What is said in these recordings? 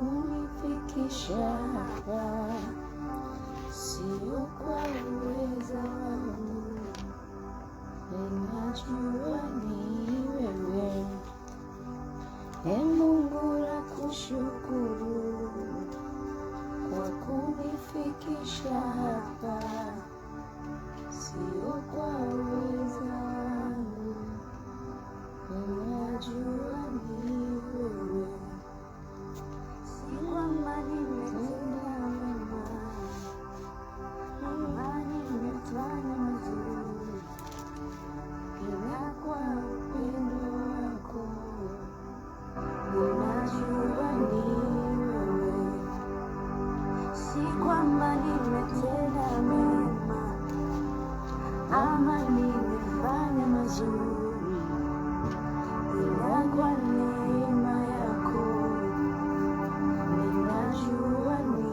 kunifikisha hapa, sio kwa uwezo wangu, ninajua ni wewe. Mungu nakushukuru kwa kunifikisha hapa, sio kwa uwezo wangu, ninajua ni wewe. Si kwamba nimetenda mema ama nimefanya mazuri, ila kwa upendo wako ninajua ni wewe. Si kwamba nimetenda mema ama nimefanya mazuri, ila kwa neema yako ninajua ni wewe.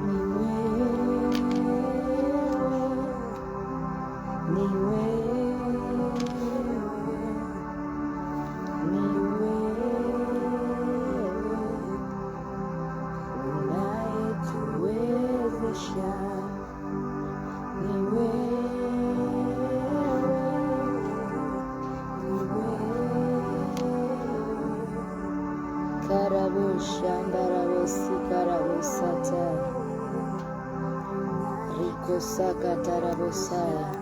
Ni wewe, ni wewe, ni wewe unayetuwezesha. Ni wewe, ni wewe. Karabusha ndarabosi karabusata riko saka tarabosaya.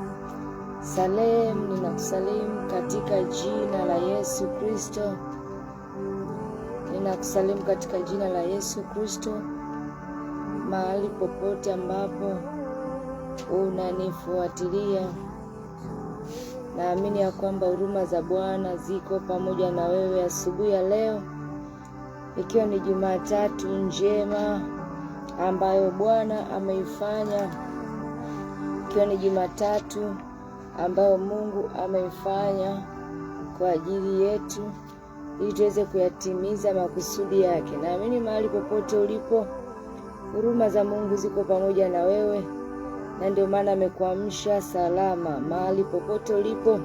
Salem, ninakusalimu katika jina la Yesu Kristo. Ninakusalimu katika jina la Yesu Kristo, mahali popote ambapo unanifuatilia. Naamini ya kwamba huruma za Bwana ziko pamoja na wewe asubuhi ya leo, ikiwa ni Jumatatu njema ambayo Bwana ameifanya, ikiwa ni Jumatatu ambayo Mungu ameifanya kwa ajili yetu ili tuweze kuyatimiza makusudi yake. Naamini mahali popote ulipo, huruma za Mungu ziko pamoja na wewe, na ndio maana amekuamsha salama. Mahali popote ulipo,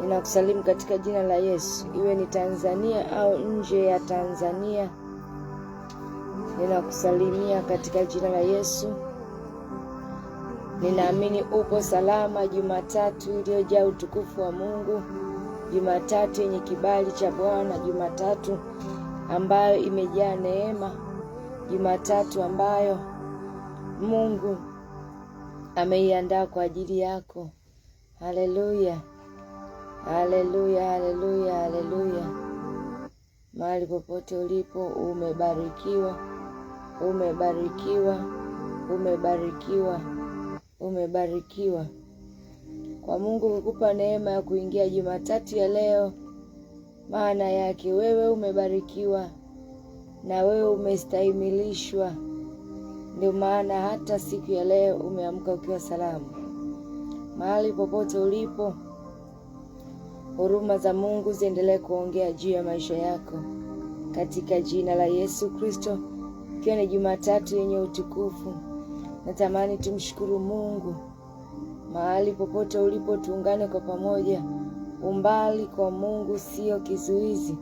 ninakusalimu katika jina la Yesu. Iwe ni Tanzania au nje ya Tanzania, ninakusalimia katika jina la Yesu. Ninaamini upo salama Jumatatu iliyojaa utukufu wa Mungu, Jumatatu yenye kibali cha Bwana, Jumatatu ambayo imejaa neema, Jumatatu ambayo Mungu ameiandaa kwa ajili yako. Haleluya, haleluya, haleluya, haleluya. Mahali popote ulipo, umebarikiwa, umebarikiwa, umebarikiwa, umebarikiwa. Kwa Mungu kukupa neema ya kuingia Jumatatu ya leo, maana yake wewe umebarikiwa na wewe umestahimilishwa. Ndio maana hata siku ya leo umeamka ukiwa salama. Mahali popote ulipo, huruma za Mungu ziendelee kuongea juu ya maisha yako katika jina la Yesu Kristo. Ikiwa ni Jumatatu yenye utukufu, natamani tumshukuru Mungu. Mahali popote ulipo, tuungane kwa pamoja. Umbali kwa Mungu sio kizuizi.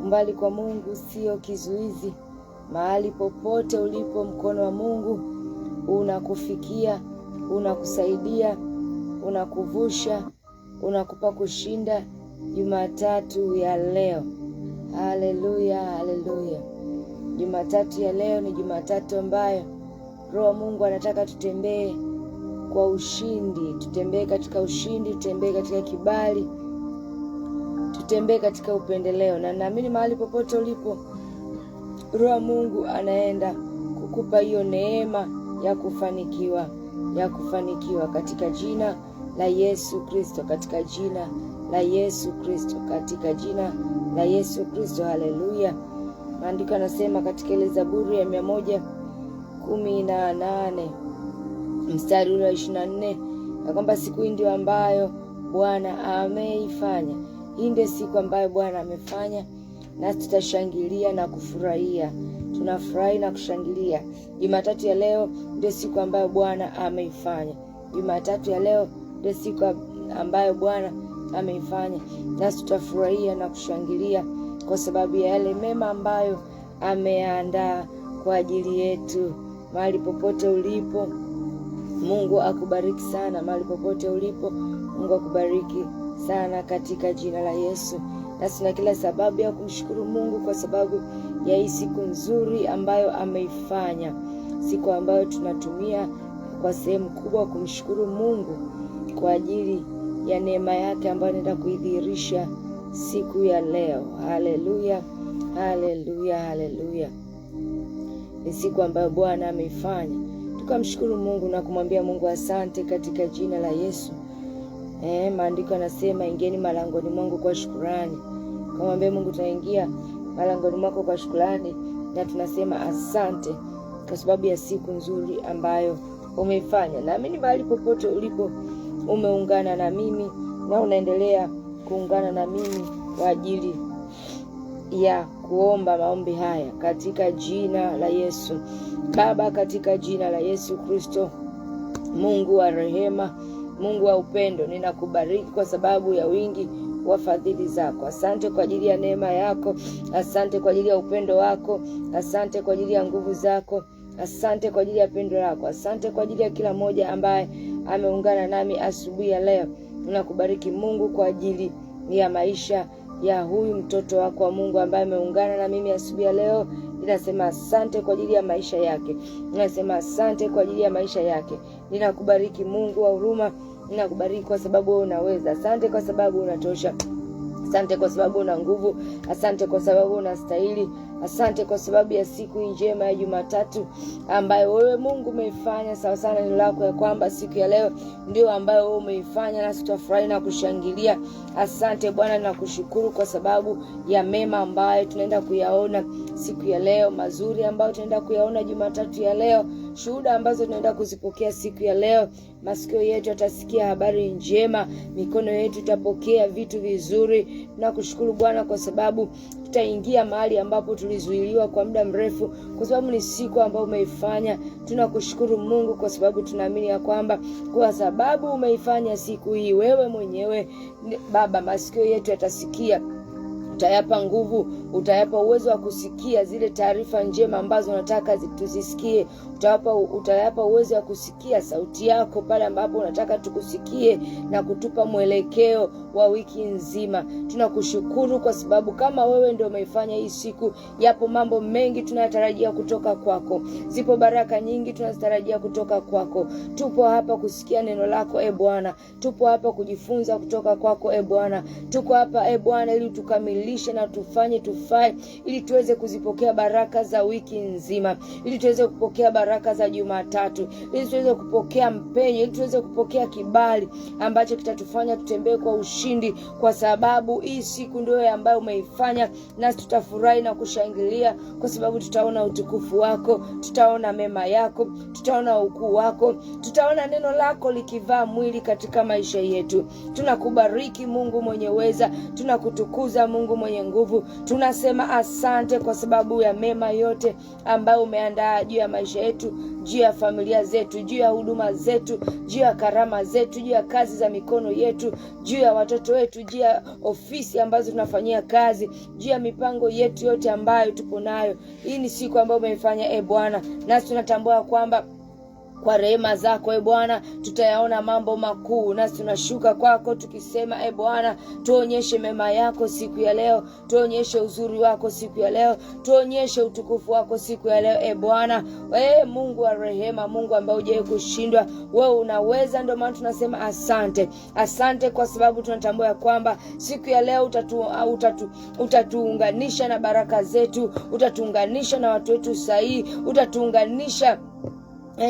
Umbali kwa Mungu sio kizuizi. Mahali popote ulipo, mkono wa Mungu unakufikia, unakusaidia, unakuvusha, unakupa kushinda Jumatatu ya leo. Haleluya, haleluya. Jumatatu ya leo ni Jumatatu ambayo Roho Mungu anataka tutembee kwa ushindi, tutembee katika ushindi, tutembee katika kibali, tutembee katika upendeleo. Na naamini mahali popote ulipo, Roho Mungu anaenda kukupa hiyo neema ya kufanikiwa, ya kufanikiwa katika jina la Yesu Kristo, katika jina la Yesu Kristo, katika jina la Yesu Kristo. Haleluya. Maandiko yanasema katika ile Zaburi ya 118 mstari ule wa 24 ya kwamba siku hii ndio ambayo Bwana ameifanya. Hii ndio siku ambayo Bwana amefanya, na tutashangilia na kufurahia. Tunafurahi na kushangilia. Jumatatu ya leo ndio siku ambayo Bwana ameifanya. Jumatatu ya leo ndio siku ambayo Bwana ameifanya, na tutafurahia na kushangilia kwa sababu ya yale mema ambayo ameandaa kwa ajili yetu. Mahali popote ulipo, Mungu akubariki sana. Mahali popote ulipo, Mungu akubariki sana katika jina la Yesu. Na sina kila sababu ya kumshukuru Mungu kwa sababu ya hii siku nzuri ambayo ameifanya. Siku ambayo tunatumia kwa sehemu kubwa kumshukuru Mungu kwa ajili ya neema yake ambayo anaenda kuidhihirisha siku ya leo. Haleluya, haleluya, haleluya. Ni siku ambayo Bwana ameifanya. Tukamshukuru Mungu na kumwambia Mungu asante katika jina la Yesu. Maandiko yanasema ingieni malangoni mwangu kwa shukrani. Kumwambia Mungu tunaingia malangoni mwako kwa shukrani na tunasema asante kwa sababu ya siku nzuri ambayo umeifanya. Naamini mahali popote ulipo umeungana na mimi na unaendelea kuungana na mimi kwa ajili ya kuomba maombi haya katika jina la Yesu. Baba, katika jina la Yesu Kristo, Mungu wa rehema, Mungu wa upendo, ninakubariki kwa sababu ya wingi wa fadhili zako. Asante kwa ajili ya neema yako, asante kwa ajili ya upendo wako, asante kwa ajili ya nguvu zako, asante kwa ajili ya pendo lako, asante kwa ajili ya kila mmoja ambaye ameungana nami asubuhi ya leo. Ninakubariki Mungu kwa ajili ya maisha ya huyu mtoto wako wa Mungu ambaye ameungana na mimi asubuhi ya leo. Ninasema asante kwa ajili ya maisha yake. Ninasema asante kwa ajili ya maisha yake. Ninakubariki Mungu wa huruma. Ninakubariki kwa sababu wewe unaweza. Asante kwa sababu unatosha. Asante kwa sababu una nguvu. Asante kwa sababu unastahili. Asante kwa sababu ya siku njema ya Jumatatu ambayo wewe Mungu umeifanya sawa sana neno lako ya kwamba siku ya leo ndio ambayo wewe umeifanya na tutafurahi na kushangilia. Asante Bwana, na kushukuru kwa sababu ya mema ambayo tunaenda kuyaona siku ya leo, mazuri ambayo tunaenda kuyaona Jumatatu ya leo, shuhuda ambazo tunaenda kuzipokea siku ya leo. Masikio yetu yatasikia habari njema, mikono yetu itapokea vitu vizuri. Na kushukuru Bwana kwa sababu tutaingia mahali ambapo tulizuiliwa kwa muda mrefu, kwa sababu ni siku ambayo umeifanya. Tunakushukuru Mungu kwa sababu tunaamini ya kwamba kwa sababu umeifanya siku hii wewe mwenyewe Baba, masikio yetu yatasikia, utayapa nguvu, utayapa uwezo wa kusikia zile taarifa njema ambazo unataka tuzisikie. Utayapa uwezo wa kusikia sauti yako pale ambapo unataka tukusikie na kutupa mwelekeo wa wiki nzima. Tunakushukuru kwa sababu kama wewe ndio umeifanya hii siku, yapo mambo mengi tunayatarajia kutoka kwako. Zipo baraka nyingi tunazitarajia kutoka kwako. Tupo hapa kusikia neno lako Bwana. Tupo hapa kujifunza kutoka kwako Bwana. Tuko hapa Bwana ili tukamilishe na tufanye tufae, ili tuweze kuzipokea baraka za wiki nzima, ili tuweze kupokea baraka za Jumatatu, ili tuweze kupokea mpenyo, ili tuweze kupokea kibali ambacho kitatufanya tutembee kwa ushindi, kwa sababu hii siku ndio ambayo umeifanya, na tutafurahi na kushangilia kwa sababu tutaona utukufu wako, tutaona mema yako, tutaona ukuu wako, tutaona neno lako likivaa mwili katika maisha yetu. Tunakubariki Mungu mwenye uweza, tunakutukuza Mungu mwenye nguvu. Tunasema asante kwa sababu ya mema yote ambayo umeandaa juu ya maisha yetu, juu ya familia zetu, juu ya huduma zetu, juu ya karama zetu, juu ya kazi za mikono yetu, juu ya watoto wetu, juu ya ofisi ambazo tunafanyia kazi, juu ya mipango yetu yote ambayo tupo nayo. Hii ni siku ambayo umeifanya Bwana, nasi tunatambua kwamba kwa rehema zako Bwana tutayaona mambo makuu. Nasi tunashuka kwako tukisema Bwana, tuonyeshe mema yako siku ya leo, tuonyeshe uzuri wako siku ya leo, tuonyeshe utukufu wako siku ya leo Bwana. Wewe Mungu wa rehema, Mungu ambaye hujawahi kushindwa, wewe unaweza. Ndio maana tunasema asante. Asante kwa sababu tunatambua kwamba siku ya leo utatuunganisha na baraka zetu, utatuunganisha na watu wetu sahihi, utatuunganisha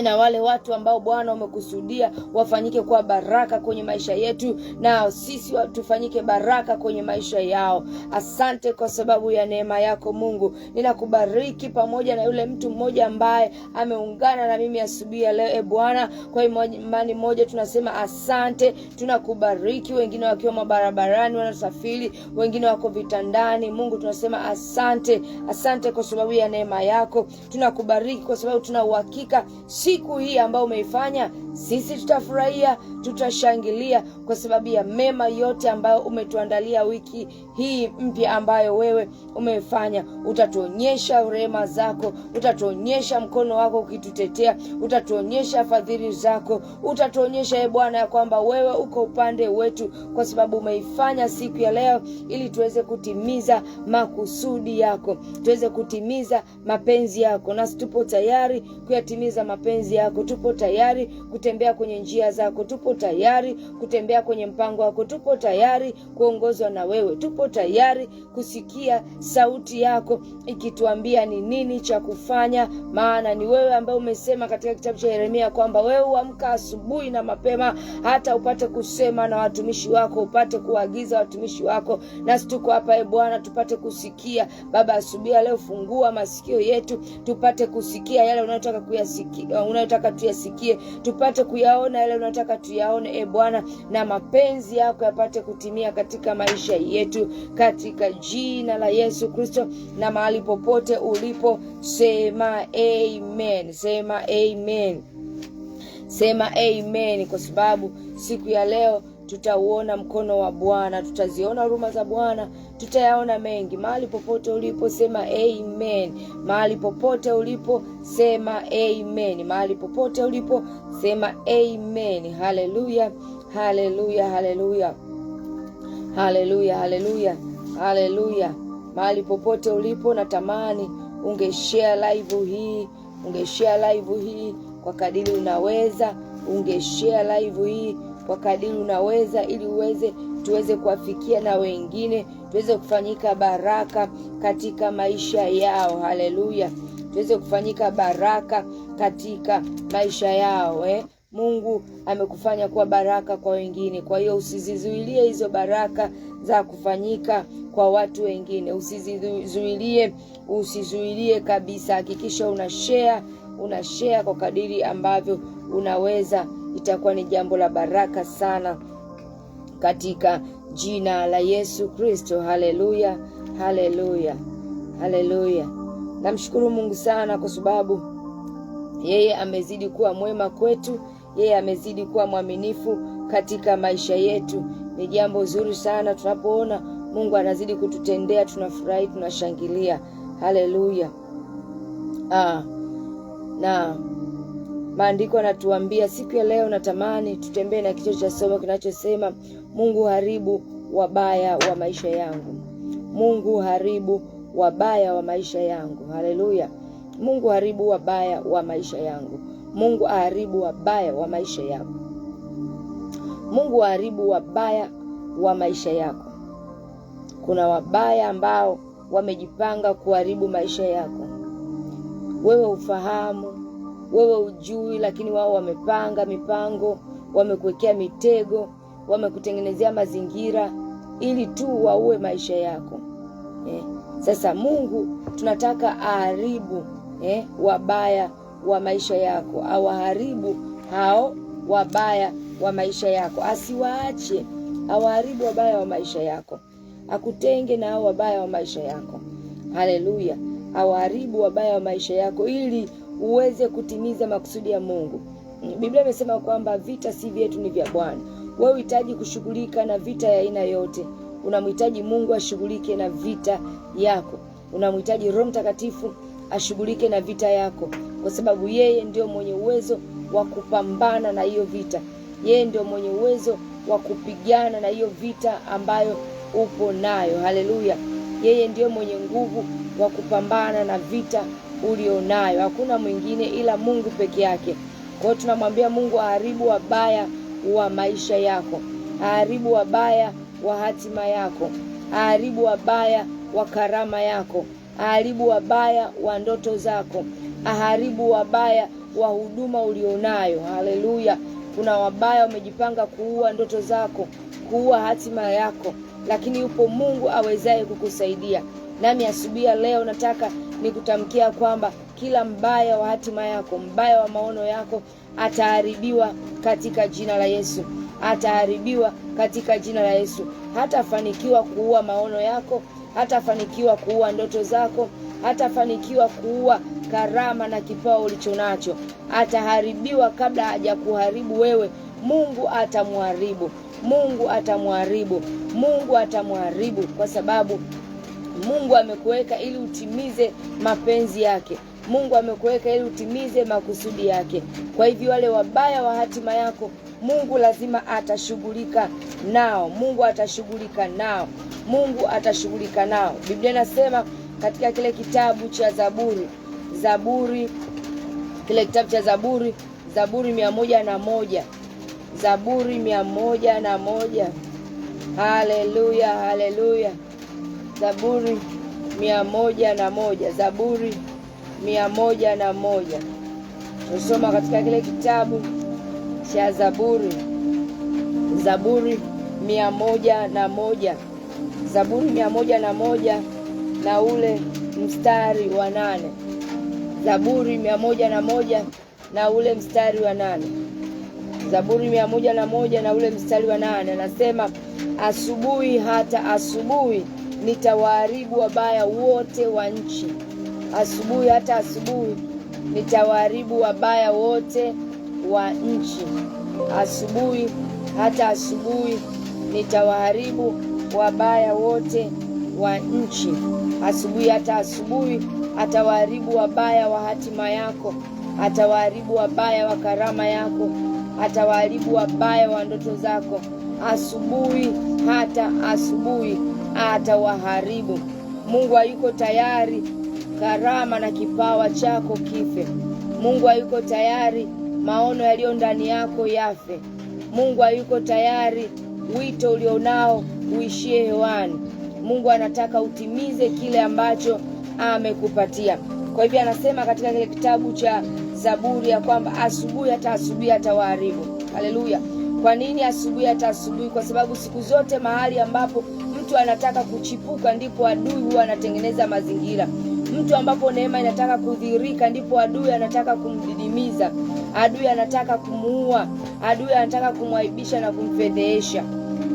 na wale watu ambao Bwana umekusudia wafanyike kwa baraka kwenye maisha yetu, na sisi tufanyike baraka kwenye maisha yao. Asante kwa sababu ya neema yako Mungu. Ninakubariki pamoja na yule mtu mmoja ambaye ameungana na mimi asubuhi ya leo Bwana. Kwa imani moja tunasema asante. Tunakubariki, wengine wakiwa mabarabarani wanasafiri, wengine wako vitandani. Mungu tunasema asante. Asante kwa sababu ya neema yako. Tunakubariki kwa sababu tuna uhakika siku hii ambayo umeifanya, sisi tutafurahia, tutashangilia kwa sababu ya mema yote ambayo umetuandalia wiki hii mpya ambayo wewe umefanya. Utatuonyesha rehema zako, utatuonyesha mkono wako ukitutetea, utatuonyesha fadhili zako, utatuonyesha Bwana ya kwamba wewe uko upande wetu, kwa sababu umeifanya siku ya leo ili tuweze kutimiza makusudi yako, tuweze kutimiza mapenzi yako. Nasi tupo tayari kuyatimiza mapenzi yako, tupo tayari kutembea kwenye njia zako, tupo tayari kutembea kwenye mpango wako, tupo tayari kuongozwa na wewe, tupo tayari kusikia sauti yako ikituambia ni nini cha kufanya, maana ni wewe ambaye umesema katika kitabu cha Yeremia kwamba wewe huamka asubuhi na mapema hata upate kusema na watumishi wako, upate kuagiza watumishi wako. Nasi tuko hapa Bwana tupate kusikia. Baba, asubuhi leo fungua masikio yetu tupate kusikia yale unayotaka kuyasikia, unayotaka tuyasikie, tupate kuyaona yale unayotaka tuyaone Bwana, na mapenzi yako yapate kutimia katika maisha yetu, katika jina la Yesu Kristo. Na mahali popote ulipo sema amen, sema amen, sema amen, kwa sababu siku ya leo tutauona mkono wa Bwana, tutaziona huruma za Bwana, tutayaona mengi. Mahali popote ulipo sema amen, mahali popote ulipo sema amen, mahali popote ulipo sema amen. Haleluya, haleluya, haleluya, haleluya, haleluya, haleluya. Mahali popote ulipo natamani ungeshare live hii, ungeshare live hii kwa kadiri unaweza, ungeshare live hii kwa kadiri unaweza, ili tuweze kuwafikia na wengine, tuweze kufanyika baraka katika maisha yao. Haleluya, tuweze kufanyika baraka katika maisha yao. Mungu amekufanya kuwa baraka kwa wengine, kwa hiyo usizizuilie hizo baraka za kufanyika kwa watu wengine, usizuilie kabisa. Hakikisha unashare kwa kadiri ambavyo unaweza, itakuwa ni jambo la baraka sana katika jina la Yesu Kristo. Haleluya, haleluya, haleluya. Namshukuru Mungu sana kwa sababu yeye amezidi kuwa mwema kwetu, yeye amezidi kuwa mwaminifu katika maisha yetu. Ni jambo zuri sana tunapoona Mungu anazidi kututendea, tunafurahi, tunashangilia. Haleluya. Na maandiko yanatuambia siku ya leo, natamani tutembee na kichwa cha somo kinachosema Mungu haribu wabaya wa maisha yangu. Mungu haribu wabaya wa maisha yangu. Haleluya. Mungu haribu wabaya wa maisha yangu. Mungu haribu wabaya wa maisha yako. Mungu haribu wabaya wa maisha yako. Kuna wabaya ambao wamejipanga kuharibu maisha yako. Wewe ufahamu, wewe ujui, lakini wao wamepanga mipango, wamekuwekea mitego, wamekutengenezea mazingira ili tu waue maisha yako. Sasa Mungu tunataka aharibu wabaya wa maisha yako, awaharibu hao wabaya wa maisha yako, asiwaache, awaharibu wabaya wa maisha yako, akutenge na hao wabaya wa maisha yako. Haleluya. Awaharibu wabaya wa maisha yako ili uweze kutimiza makusudi ya Mungu. Biblia imesema kwamba vita si vyetu, ni vya Bwana. Wewe unahitaji kushughulika na vita ya aina yote. Unamhitaji Mungu ashughulike na vita yako. Unamhitaji Roho Mtakatifu ashughulike na vita yako, kwa sababu yeye ndio mwenye uwezo wa kupambana na hiyo vita. Yeye ndio mwenye uwezo wa kupigana na hiyo vita ambayo upo nayo. Haleluya. Yeye ndio mwenye nguvu wa kupambana na vita ulionayo. Hakuna mwingine ila Mungu peke yake. Kwa hiyo tunamwambia Mungu aharibu wabaya wa maisha yako, aharibu wabaya wa hatima yako, aharibu wabaya wa karama yako, aharibu wabaya wa ndoto zako, aharibu wabaya wa huduma ulionayo. Haleluya. Kuna wabaya wamejipanga kuua ndoto zako, kuua hatima yako, lakini yupo Mungu awezaye kukusaidia. Nami asubuhi leo nataka nikutamkia kwamba kila mbaya wa hatima yako, mbaya wa maono yako ataharibiwa katika jina la Yesu. Ataharibiwa katika jina la Yesu. Hatafanikiwa kuua maono yako, hatafanikiwa kuua ndoto zako, hatafanikiwa kuua karama na kipawa ulichonacho. Ataharibiwa kabla hajakuharibu wewe. Mungu atamharibu. Mungu atamharibu. Mungu atamharibu, kwa sababu Mungu amekuweka ili utimize mapenzi yake. Mungu amekuweka ili utimize makusudi yake. Kwa hivyo wale wabaya wa hatima yako, Mungu lazima atashughulika nao. Mungu atashughulika nao. Mungu atashughulika nao. Biblia inasema katika kile kitabu cha Zaburi, kile kitabu cha Zaburi 101. Zaburi 101. Haleluya, haleluya. Zaburi 101. Zaburi 101. Tusoma katika kile kitabu cha Zaburi 101. Zaburi 101 na ule mstari wa 8. Zaburi 101 na ule mstari wa 8. Zaburi 101 na ule mstari wa 8 anasema, asubuhi hata asubuhi nitawaharibu wabaya wote wa nchi. Asubuhi hata asubuhi nitawaharibu wabaya wote wa nchi. Asubuhi hata asubuhi nitawaharibu wabaya wote wa nchi. Asubuhi hata asubuhi atawaharibu wabaya wa hatima yako. Atawaharibu wabaya wa karama yako. Atawaharibu wabaya wa ndoto zako. Asubuhi hata asubuhi atawaharibu. Mungu hayuko tayari karama na kipawa chako kife. Mungu hayuko tayari maono yaliyo ndani yako yafe. Mungu hayuko tayari wito ulionao uishie hewani. Mungu anataka utimize kile ambacho amekupatia. Kwa hivyo anasema katika kile kitabu cha Zaburi ya kwamba asubuhi hata asubuhi atawaharibu. Haleluya. Kwa nini asubuhi hata asubuhi? Kwa sababu siku zote mahali ambapo mtu anataka kuchipuka ndipo adui huwa anatengeneza mazingira. Mtu ambapo neema inataka kudhihirika ndipo adui anataka kumdidimiza. Adui anataka kumuua. Adui anataka kumwaibisha na kumfedhehesha.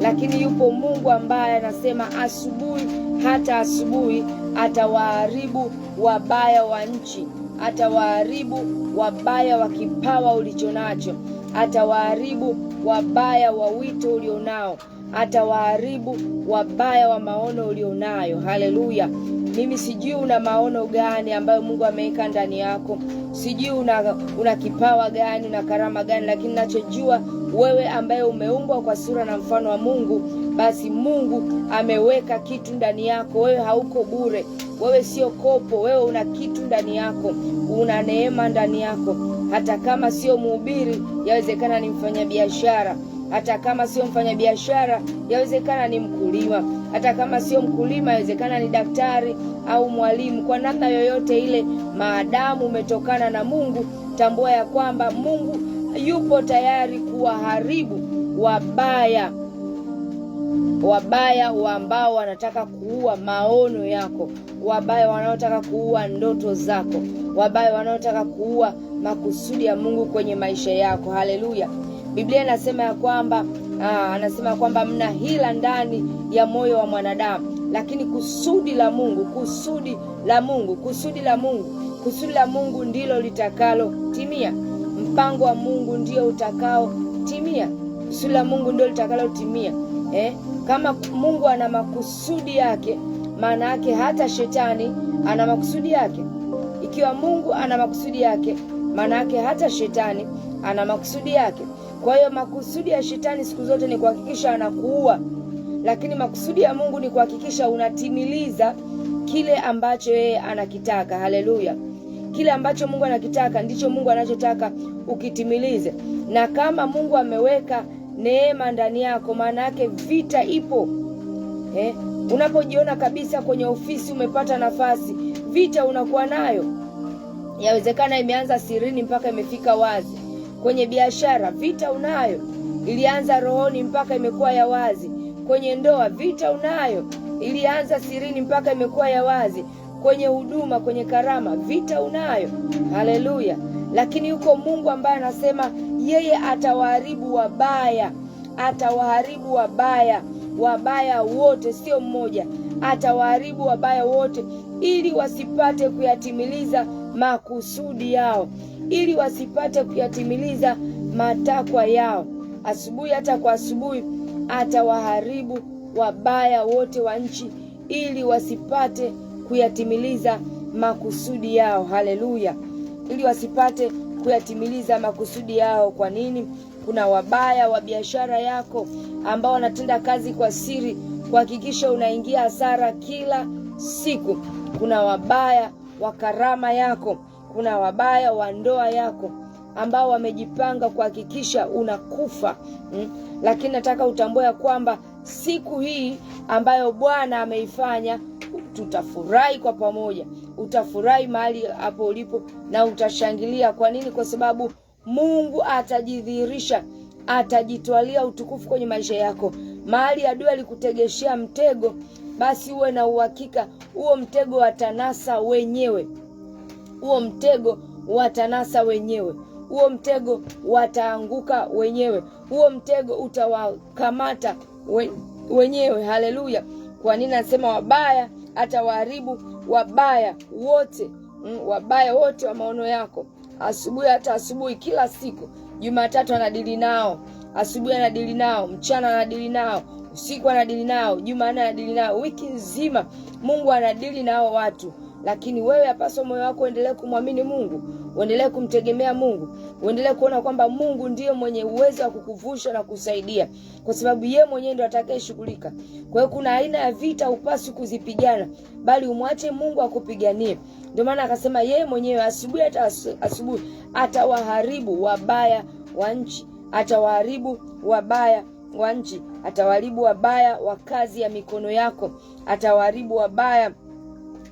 Lakini yupo Mungu ambaye anasema asubuhi hata asubuhi atawaharibu wabaya wa nchi. Atawaharibu wabaya wa kipawa ulichonacho. Atawaharibu wabaya wa wito ulionao. Atawaharibu wabaya wa maono ulionayo. Haleluya. Mimi sijui una maono gani ambayo Mungu ameweka ndani yako. Sijui una kipawa gani, una karama gani, lakini ninachojua wewe ambaye umeumbwa kwa sura na mfano wa Mungu, basi Mungu ameweka kitu ndani yako. Wewe hauko bure. Wewe sio kopo. Wewe una kitu ndani yako. Una neema ndani yako. Hata kama sio mhubiri, yawezekana ni mfanyabiashara. Hata kama sio mfanyabiashara, yawezekana ni mkulima. Hata kama sio mkulima, yawezekana ni daktari au mwalimu. Kwa namna yoyote ile, maadamu umetokana na Mungu, tambua ya kwamba Mungu yupo tayari kuwaharibu wabaya ambao wanataka kuua maono yako, wabaya wanaotaka kuua ndoto zako, wabaya wanaotaka kuua makusudi ya Mungu kwenye maisha yako. Haleluya. Biblia inasema ya kwamba mna hila ndani ya moyo wa mwanadamu, lakini kusudi la Mungu ndilo litakalotimia. Mpango wa Mungu ndio utakaotimia. Kusudi la Mungu ndio litakalotimia. Kama Mungu ana makusudi yake, maana yake hata shetani ana makusudi yake. Ikiwa Mungu ana makusudi yake, maana yake hata shetani ana makusudi yake. Kwa hiyo makusudi ya shetani siku zote ni kuhakikisha anakuua, lakini makusudi ya Mungu ni kuhakikisha unatimiliza kile ambacho yeye anakitaka. Haleluya. Kile ambacho Mungu anakitaka ndicho Mungu anachotaka ukitimilize. Na kama Mungu ameweka neema ndani yako, maana yake vita ipo. Unapojiona kabisa kwenye ofisi umepata nafasi, vita unakuwa nayo. Yawezekana imeanza sirini mpaka imefika wazi. Kwenye biashara vita unayo, ilianza rohoni mpaka imekuwa ya wazi. Kwenye ndoa vita unayo, ilianza sirini mpaka imekuwa ya wazi. Kwenye huduma, kwenye karama vita unayo. Haleluya. Lakini yuko Mungu ambaye anasema yeye atawaharibu wabaya. Atawaharibu wabaya wote, sio mmoja. Atawaharibu wabaya wote ili wasipate kuyatimiliza makusudi yao, ili wasipate kuyatimiliza matakwa yao. Asubuhi hata kwa asubuhi atawaharibu wabaya wote wa nchi, ili wasipate kuyatimiliza makusudi yao. Haleluya! Ili wasipate kuyatimiliza makusudi yao. Kwa nini? Kuna wabaya wa biashara yako ambao wanatenda kazi kwa siri kuhakikisha unaingia hasara kila siku. Kuna wabaya wa karama yako, kuna wabaya wa ndoa yako ambao wamejipanga kuhakikisha unakufa. Lakini nataka utambue ya kwamba siku hii ambayo Bwana ameifanya, tutafurahi kwa pamoja. Utafurahi mahali hapo ulipo na utashangilia. Kwa nini? Kwa sababu Mungu atajidhihirisha, atajitwalia utukufu kwenye maisha yako. Mahali adui alikutegeshea mtego, basi uwe na uhakika huo mtego watanasa wenyewe. Huo mtego watanasa wenyewe. Huo mtego wataanguka wenyewe. Huo mtego utawakamata wenyewe. Haleluya! Kwa nini nasema wabaya atawaharibu wabaya wote? Wabaya wote wa maono yako. Asubuhi hata asubuhi, kila siku. Jumatatu anadili nao, asubuhi anadili nao, mchana anadili nao, usiku anadili nao, Jumanne anadili nao, wiki nzima Mungu anadili nao watu. Lakini wewe yapaswa moyo wako uendelee kumwamini Mungu, uendelee kumtegemea Mungu, uendelee kuona kwamba Mungu ndiye mwenye uwezo wa kukuvusha na kusaidia, kwa sababu yeye mwenyewe ndiye atakayeshughulika. Kwa hiyo kuna aina ya vita upasi kuzipigana, bali umwache Mungu akupiganie. Ndio maana akasema yeye mwenyewe asubuhi hata asubuhi atawaharibu wabaya wa nchi, atawaharibu wabaya wa nchi, atawaharibu wabaya wa kazi ya mikono yako, atawaharibu wabaya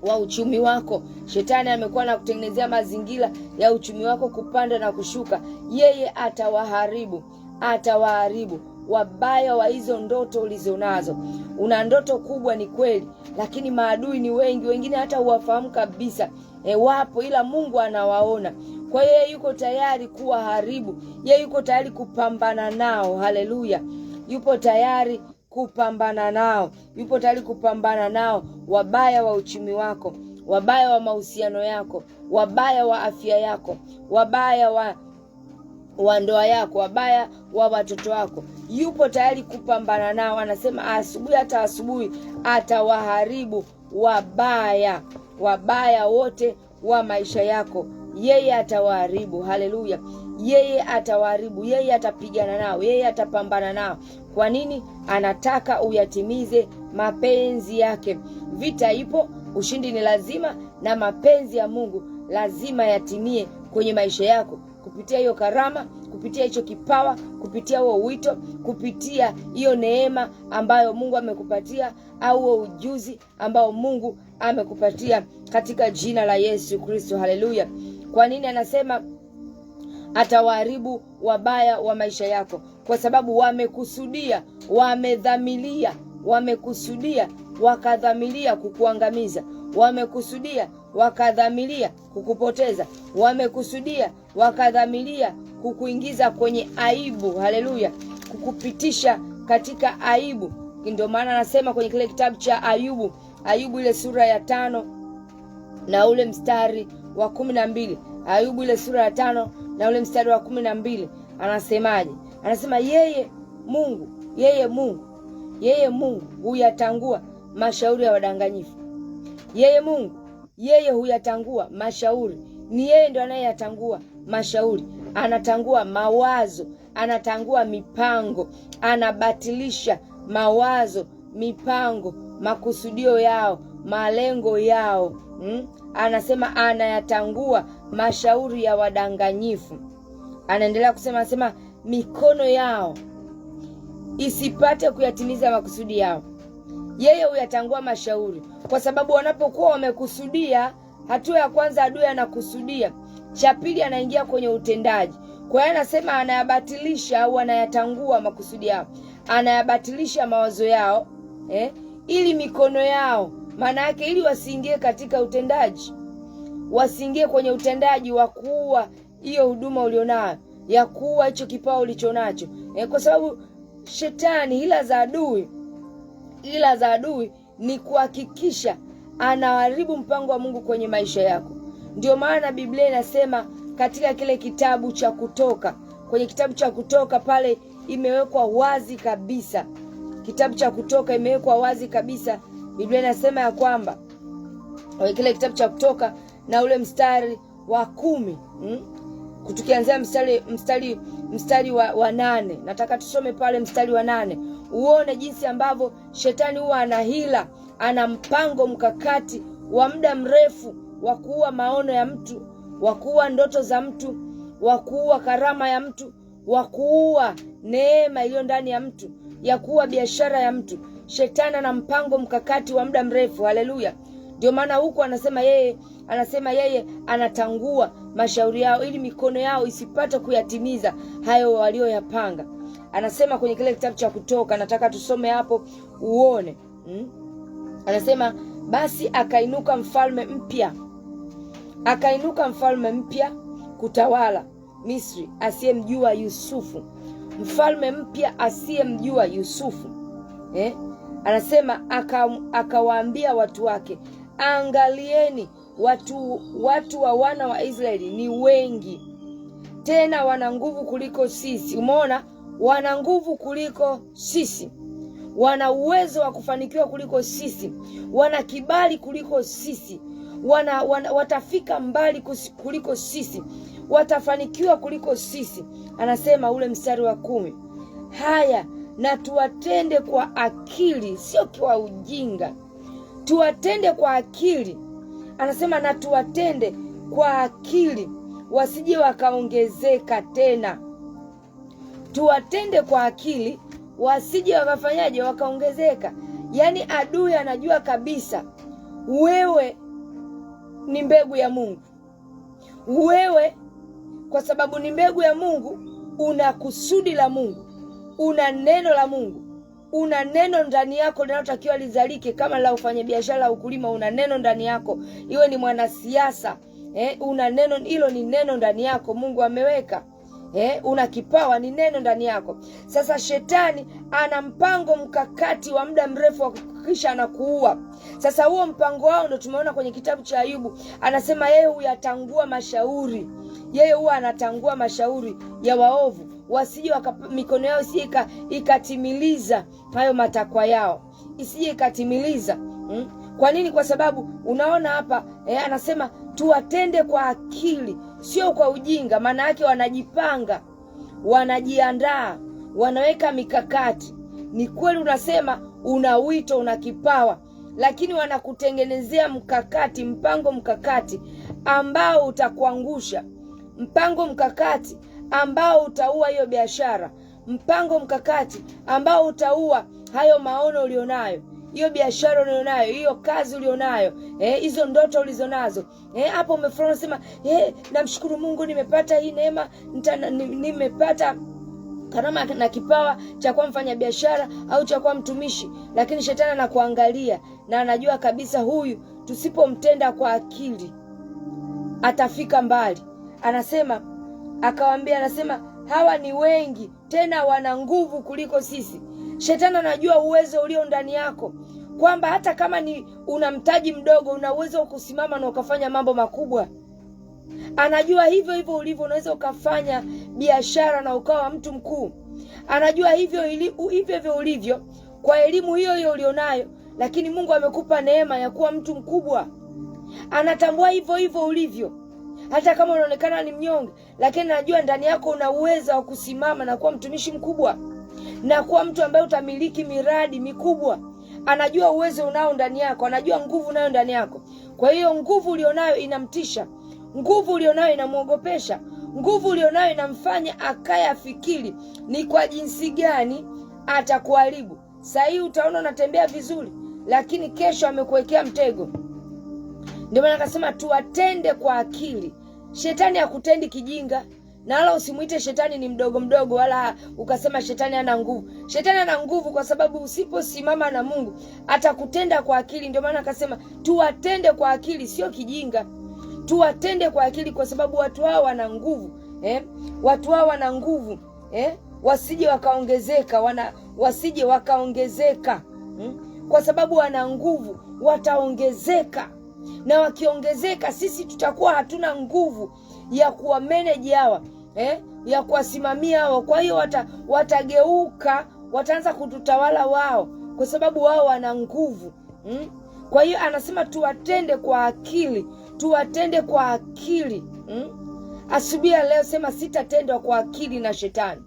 wa uchumi wako. Shetani amekuwa na kutengenezea mazingira ya uchumi wako kupanda na kushuka. Yeye atawaharibu, atawaharibu wabaya wa hizo ndoto ulizonazo. Una ndoto kubwa, ni kweli, lakini maadui ni wengi, wengine hata huwafahamu kabisa. Wapo, ila Mungu anawaona. Kwa hiyo yeye yuko tayari kuwaharibu, yeye yuko tayari kupambana nao. Haleluya! Yupo tayari kupambana nao, yupo tayari kupambana nao. Wabaya wa uchumi wako, wabaya wa mahusiano yako, wabaya wa afya yako, wabaya wa ndoa yako, wabaya wa watoto wako, yupo tayari kupambana nao. Anasema asubuhi hata asubuhi atawaharibu wabaya wote wa maisha yako. Yeye atawaharibu. Haleluya! Yeye atawaharibu, yeye atapigana nao, yeye atapambana nao. Kwa nini? Anataka uyatimize mapenzi yake. Vita ipo, ushindi ni lazima, na mapenzi ya Mungu lazima yatimie kwenye maisha yako, kupitia hiyo karama, kupitia hicho kipawa, kupitia huo wito, kupitia hiyo neema ambayo Mungu amekupatia, au huo ujuzi ambao Mungu amekupatia, katika jina la Yesu Kristo. Haleluya! Kwa nini anasema atawaharibu wabaya wa maisha yako? Kwa sababu wamekusudia, wamekusudia wakadhamiria kukuangamiza, wamekusudia wakadhamiria kukupoteza, wamekusudia wakadhamiria kukuingiza kwenye aibu. Haleluya! Kukupitisha katika aibu. Ndio maana anasema kwenye kile kitabu cha Ayubu ile sura ya 5 na ule mstari wa 12. Ayubu ile sura ya 5 na ule mstari wa 12, anasemaje? Anasema yeye Mungu huyatangua mashauri ya wadanganyifu. Yeye huyatangua mashauri. Ni yeye ndo anayeyatangua mashauri, anatangua mawazo, anatangua mipango, anabatilisha mawazo, mipango, makusudio yao, malengo yao. Anasema anayatangua mashauri ya wadanganyifu. Anaendelea kusema, anasema mikono yao isipate kuyatimiza makusudi yao. Yeye huyatangua mashauri, kwa sababu wanapokuwa wamekusudia, hatua ya kwanza adui anakusudia, cha pili anaingia kwenye utendaji. Kwa hiyo anasema anayabatilisha au anayatangua makusudi yao, anayabatilisha mawazo yao, ili mikono yao, maana yake ili wasiingie katika utendaji, wasiingie kwenye utendaji wa kuua hiyo huduma ulionayo, ya kuua hicho kipawa ulichonacho. Kwa sababu shetani, ila za adui ni kuhakikisha anaharibu mpango wa Mungu kwenye maisha yako. Ndio maana Biblia inasema katika kile kitabu cha Kutoka, kwenye kitabu cha Kutoka pale imewekwa wazi kabisa. Kitabu cha Kutoka imewekwa wazi kabisa. Biblia inasema ya kwamba kile kitabu cha Kutoka na ule mstari wa 10, tukianzia mstari wa 8. Nataka tusome pale mstari wa 8. Uone jinsi ambavyo shetani huwa ana hila, ana mpango mkakati wa muda mrefu wa kuua maono ya mtu, wa kuua ndoto za mtu, wa kuua karama ya mtu, wa kuua neema iliyo ndani ya mtu, ya kuua biashara ya mtu. Shetani ana mpango mkakati wa muda mrefu. Haleluya. Ndio maana huku anasema yeye anatangua mashauri yao ili mikono yao isipate kuyatimiza hayo walioyapanga. Anasema kwenye kile kitabu cha Kutoka, nataka tusome hapo uone. Anasema basi akainuka mfalme mpya kutawala Misri, asiyemjua Yusufu. Mfalme mpya asiyemjua Yusufu. Anasema akawaambia watu wake, angalieni, watu wa wana wa Israeli ni wengi, tena wana nguvu kuliko sisi. Umeona, wana nguvu kuliko sisi, wana uwezo wa kufanikiwa kuliko sisi, wana kibali kuliko sisi, watafika mbali kuliko sisi, watafanikiwa kuliko sisi. Anasema ule mstari wa 10, haya na tuwatende kwa akili, sio kwa ujinga. Tuwatende kwa akili. Anasema na tuwatende kwa akili, wasije wakaongezeka tena. Tuwatende kwa akili, wasije wakafanyaje? Wakaongezeka. Yaani adui anajua kabisa wewe ni mbegu ya Mungu. Wewe kwa sababu ni mbegu ya Mungu, una kusudi la Mungu, una neno la Mungu, una neno ndani yako linalotakiwa lizalike. Kama la ufanye biashara au kulima, una neno ndani yako. Iwe ni mwanasiasa, una neno, hilo ni neno ndani yako Mungu ameweka. Una kipawa, ni neno ndani yako. Sasa shetani ana mpango mkakati wa muda mrefu wa kuhakikisha anakuua. Sasa huo mpango wao ndio tumeona kwenye kitabu cha Ayubu. Anasema yeye huyatangua mashauri. Yeye huwa anatangua mashauri ya waovu, wasije mikono yao isije ikatimiliza hayo matakwa yao, isije ikatimiliza. Kwa nini? Kwa sababu unaona hapa anasema tuwatende kwa akili, sio kwa ujinga. Maana yake wanajipanga, wanajiandaa, wanaweka mikakati. Ni kweli unasema una wito, una kipawa, lakini wanakutengenezea mkakati, mpango mkakati ambao utakuangusha, mpango mkakati ambao utaua hiyo biashara, mpango mkakati ambao utaua hayo maono ulionayo, hiyo biashara ulionayo, hiyo kazi ulionayo, hizo ndoto ulizonazo. Hapo umefurahi unasema, namshukuru Mungu nimepata hii neema, nimepata karama na kipawa cha kuwa mfanya biashara au cha kuwa mtumishi. Lakini shetani anakuangalia na anajua kabisa huyu tusipomtenda kwa akili atafika mbali. Anasema hawa ni wengi, tena wana nguvu kuliko sisi. Shetani anajua uwezo ulio ndani yako, kwamba hata kama ni una mtaji mdogo, una uwezo wa kusimama na ukafanya mambo makubwa. Anajua hivyo ulivyo unaweza ukafanya biashara na ukawa mtu mkuu. Anajua hivyo ulivyo kwa elimu hiyo ulionayo, lakini Mungu amekupa neema ya kuwa mtu mkubwa. Anatambua hivyo ulivyo, hata kama unaonekana ni mnyonge, lakini anajua ndani yako una uwezo wa kusimama na kuwa mtumishi mkubwa na kuwa mtu ambaye utamiliki miradi mikubwa. Anajua uwezo unao ndani yako, anajua nguvu unayo ndani yako. Kwa hiyo nguvu ulionayo inamtisha, nguvu ulionayo inamuogopesha, nguvu ulionayo inamfanya akaya fikiri ni kwa jinsi gani atakuharibu. Sasa hii utaona unatembea vizuri, lakini kesho amekuwekea mtego. Ndio maana akasema tuwatende kwa akili. Shetani hakutendi kijinga, na wala usimuite shetani ni mdogo, wala ukasema shetani hana nguvu. Shetani ana nguvu kwa sababu usiposimama na Mungu atakutenda kwa akili. Ndio maana akasema tuwatende kwa akili, sio kijinga. Tuwatende kwa akili kwa sababu watu hao wana nguvu. Watu hao wana nguvu. Wasije wakaongezeka. Kwa sababu wana nguvu, wataongezeka. na wakiongezeka sisi tutakuwa hatuna nguvu ya kuwa manage hawa, ya kuwasimamia hawa. Kwa hiyo watageuka, wataanza kututawala wao, kwa sababu wao wana nguvu. Kwa hiyo anasema tuwatende kwa akili, tuwatende kwa akili. Asubuhi ya leo sema sitatendwa kwa akili na shetani.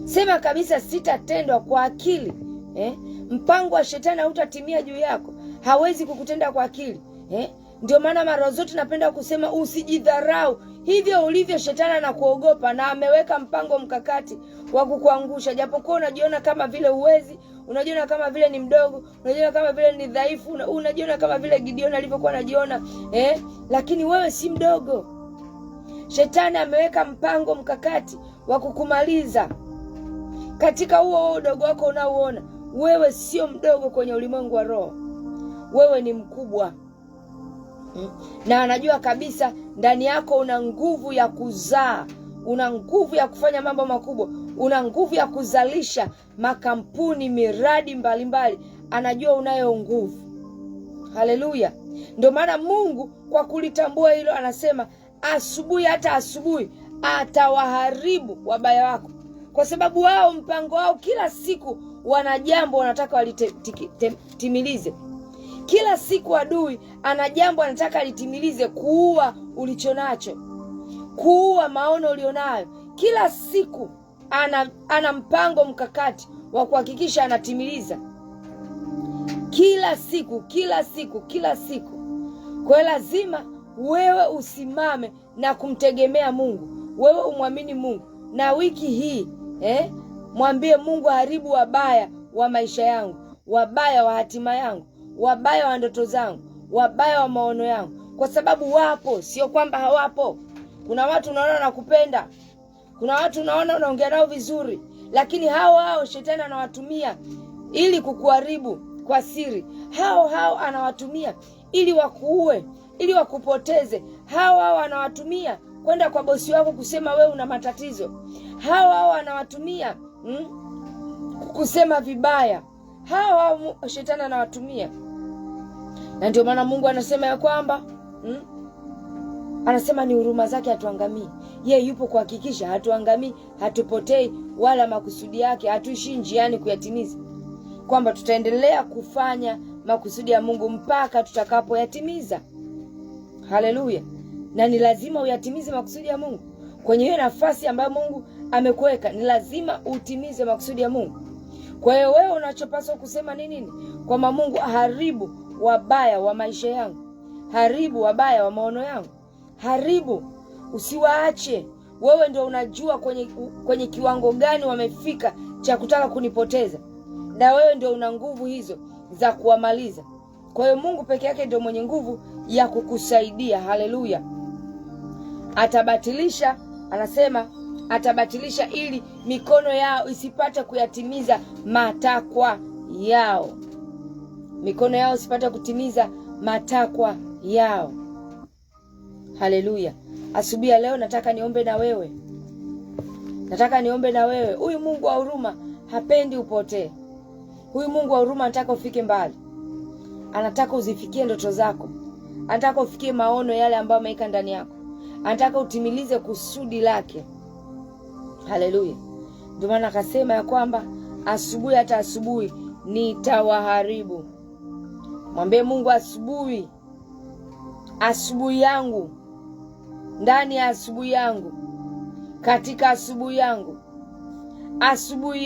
Sema kabisa sitatendwa kwa akili. Mpango wa shetani hautatimia juu yako. Hawezi kukutenda kwa akili. Ndio maana mara zote napenda kusema usijidharau. Hivyo ulivyo, shetani anakuogopa na ameweka mpango mkakati wa kukuangusha. Japokuwa unajiona kama vile uwezi, unajiona kama vile ni mdogo, unajiona kama vile ni dhaifu, unajiona kama vile Gideon alivyokuwa anajiona, lakini wewe si mdogo. Shetani ameweka mpango mkakati wa kukumaliza. Katika huo udogo wako unaoona, wewe sio mdogo kwenye ulimwengu wa roho. Wewe ni mkubwa. Na anajua kabisa ndani yako una nguvu ya kuzaa, una nguvu ya kufanya mambo makubwa, una nguvu ya kuzalisha makampuni, miradi mbalimbali. Anajua unayo nguvu. Haleluya. Ndio maana Mungu kwa kulitambua hilo anasema asubuhi, hata asubuhi atawaharibu wabaya wako, kwa sababu wao mpango wao kila siku wana jambo wanataka walitimilize. Kila siku adui ana jambo anataka litimilize, kuua ulichonacho, kuua maono ulionayo. Kila siku ana mpango mkakati wa kuhakikisha anatimiliza. Kila siku. Kwa hiyo lazima wewe usimame na kumtegemea Mungu. Wewe umwamini Mungu. Na wiki hii mwambie Mungu, haribu wabaya wa maisha yangu, wabaya wa hatima yangu, wabaya wa ndoto zangu, wabaya wa maono yangu. Kwa sababu wapo, sio kwamba hawapo. Kuna watu unaona wanakupenda, kuna watu unaona unaongea nao vizuri, lakini hao shetani anawatumia ili kukuharibu kwa siri. Hao anawatumia ili wakuue, ili wakupoteze. Hao anawatumia kwenda kwa bosi wako kusema wewe una matatizo. Hao anawatumia kukusema vibaya. Hao shetani anawatumia. Na ndio maana Mungu anasema ya kwamba anasema ni huruma zake hatuangamii. Yeye yupo kuhakikisha hatuangamii, hatupotei, wala makusudi yake hatuishi njiani kuyatimiza, kwamba tutaendelea kufanya makusudi ya Mungu mpaka tutakapoyatimiza. Haleluya. Na ni lazima uyatimize makusudi ya Mungu. Kwenye hiyo nafasi ambayo Mungu amekuweka, ni lazima utimize makusudi ya Mungu. Kwa hiyo wewe unachopaswa kusema ni nini? Kwamba Mungu, haribu wabaya wa maisha yangu, haribu wabaya wa maono yangu, haribu, usiwaache. Wewe ndio unajua kwenye kiwango gani wamefika cha kutaka kunipoteza, na wewe ndio una nguvu hizo za kuwamaliza. Kwa hiyo Mungu peke yake ndio mwenye nguvu ya kukusaidia. Haleluya. Atabatilisha, anasema atabatilisha ili mikono yao isipate kuyatimiza matakwa yao. Mikono yao isipate kutimiza matakwa yao. Haleluya. Asubuhi ya leo nataka niombe na wewe. Huyu Mungu wa huruma hapendi upotee. Huyu Mungu wa huruma anataka ufike mbali. Anataka uzifikie ndoto zako. Anataka ufikie maono yale ambayo ameweka ndani yako. Anataka utimilize kusudi lake. Haleluya. Ndio maana akasema ya kwamba asubuhi, hata asubuhi nitawaharibu. Mwambie Mungu, asubuhi yangu, ndani ya asubuhi yangu, katika asubuhi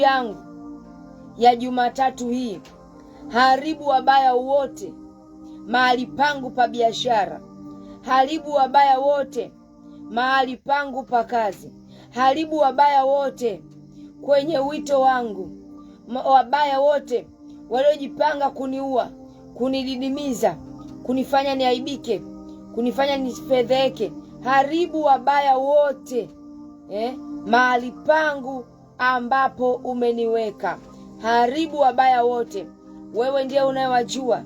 yangu ya Jumatatu hii, haribu wabaya wote mahali pangu pa biashara. Haribu wabaya wote mahali pangu pa kazi. Haribu wabaya wote kwenye wito wangu. Wabaya wote waliojipanga kuniua, kunididimiza, kunifanya niaibike, kunifanya nifedheke. Haribu wabaya wote mahali pangu ambapo umeniweka. Haribu wabaya wote. Wewe ndiye unayewajua.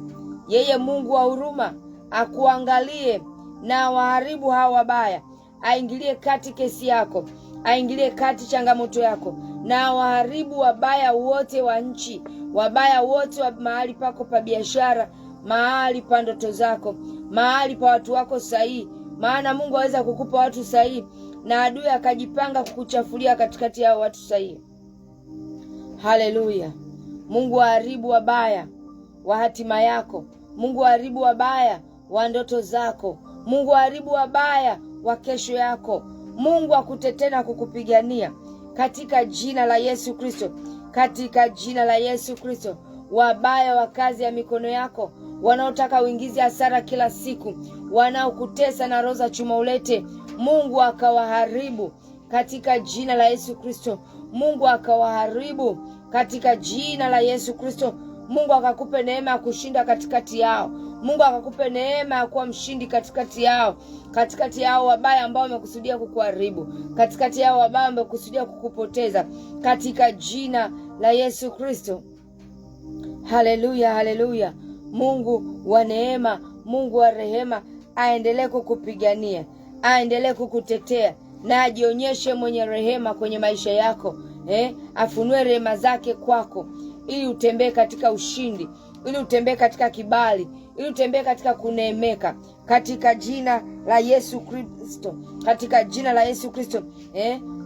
Yeye Mungu wa huruma akuangalie na waharibu hawa wabaya. Aingilie kati kesi yako, aingilie kati changamoto yako, na waharibu wabaya wote wa nchi, wabaya wote wa mahali pako pa biashara, mahali pa ndoto zako, mahali pa watu wako sahihi, maana Mungu aweza kukupa watu sahihi na adui akajipanga kukuchafulia katikati ya watu sahihi. Haleluya. Mungu aharibu wabaya wa hatima yako. Mungu aharibu wabaya wa ndoto zako. Mungu aharibu wabaya wa kesho yako. Mungu akutetee na kukupigania katika jina la Yesu Kristo. Katika jina la Yesu Kristo. Wabaya wa kazi ya mikono yako, wanaotaka uingize hasara kila siku, wanaokutesa na roho za chuma ulete, Mungu akawaharibu katika jina la Yesu Kristo. Mungu akawaharibu katika jina la Yesu Kristo. Mungu akakupe neema ya kushinda katikati yao. Mungu akakupe neema ya kuwa mshindi katikati yao. Katikati yao wabaya ambao wamekusudia kukuharibu, katikati yao wabaya ambao wamekusudia kukupoteza, katika jina la Yesu Kristo. Haleluya, haleluya. Mungu wa neema, Mungu wa rehema aendelee kukupigania, aendelee kukutetea na ajionyeshe mwenye rehema kwenye maisha yako. Afunue rehema zake kwako ili utembee katika ushindi, ili utembee katika kibali, ili utembee katika kuneemeka katika jina la Yesu Kristo. Katika jina la Yesu Kristo.